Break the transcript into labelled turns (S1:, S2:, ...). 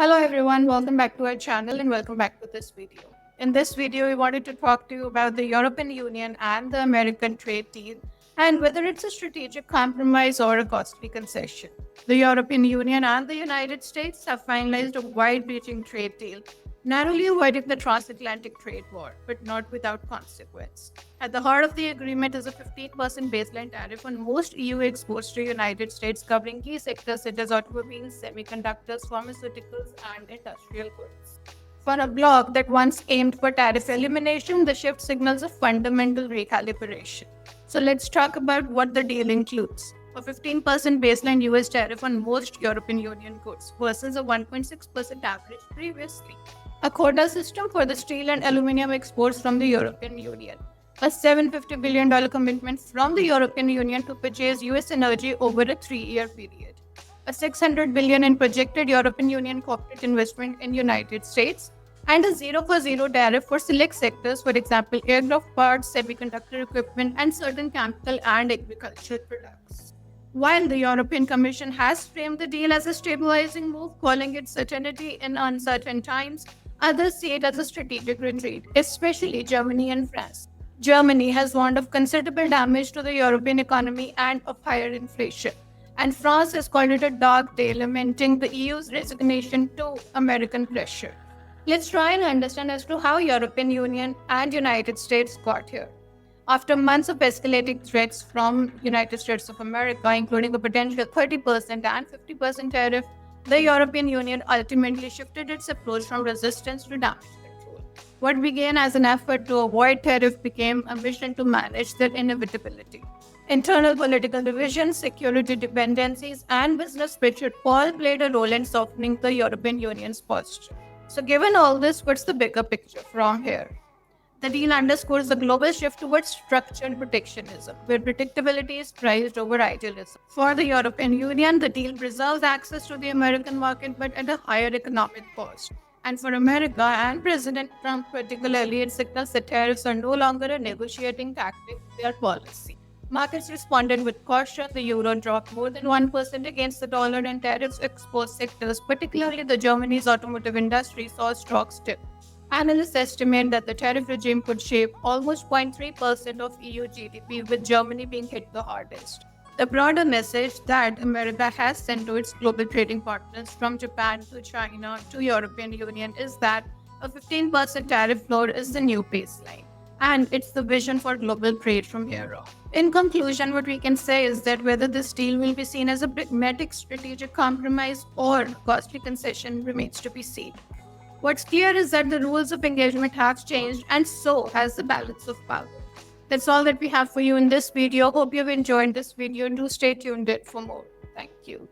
S1: Hello everyone, welcome back to our channel and welcome back to this video. In this video, we wanted to talk to you about the European Union and the American trade deal and whether it's a strategic compromise or a costly concession. The European Union and the United States have finalized a wide-reaching trade deal, narrowly avoiding the transatlantic trade war, but not without consequence. At the heart of the agreement is a 15% baseline tariff on most EU exports to the United States, covering key sectors such as automobiles, semiconductors, pharmaceuticals, and industrial goods. For a bloc that once aimed for tariff elimination, the shift signals a fundamental recalibration. So let's talk about what the deal includes. A 15% baseline US tariff on most European Union goods versus a 1.6% average previously. A quota system for the steel and aluminium exports from the European Union. A $750 billion commitment from the European Union to purchase US energy over a 3-year period. A $600 billion in projected European Union corporate investment in United States, and a 0 for 0 tariff for select sectors, for example, aircraft parts, semiconductor equipment, and certain chemical and agricultural products. While the European Commission has framed the deal as a stabilizing move, calling it certainty in uncertain times, others see it as a strategic retreat, especially Germany and France. Germany has warned of considerable damage to the European economy and of higher inflation, and France has called it a dark day, lamenting the EU's resignation to American pressure. Let's try and understand as to how European Union and United States got here. After months of escalating threats from United States of America, including a potential 30% and 50% tariff, the European Union ultimately shifted its approach from resistance to damage control. What began as an effort to avoid tariff became a mission to manage their inevitability. Internal political divisions, security dependencies, and business pressure all played a role in softening the European Union's posture. So given all this, what's the bigger picture from here? The deal underscores the global shift towards structured protectionism, where predictability is prized over idealism. For the European Union, the deal preserves access to the American market but at a higher economic cost. And for America and President Trump particularly, it signals that tariffs are no longer a negotiating tactic, they are policy. Markets responded with caution. The euro dropped more than 1% against the dollar, and tariffs exposed sectors, particularly the Germany's automotive industry, saw stocks dip. Analysts estimate that the tariff regime could shape almost 0.3% of EU GDP, with Germany being hit the hardest. The broader message that America has sent to its global trading partners, from Japan to China to European Union, is that a 15% tariff floor is the new baseline, and it's the vision for global trade from here on. In conclusion, what we can say is that whether this deal will be seen as a pragmatic strategic compromise or costly concession remains to be seen. What's clear is that the rules of engagement have changed, and so has the balance of power. That's all that we have for you in this video. Hope you've enjoyed this video. Do stay tuned in for more. Thank you.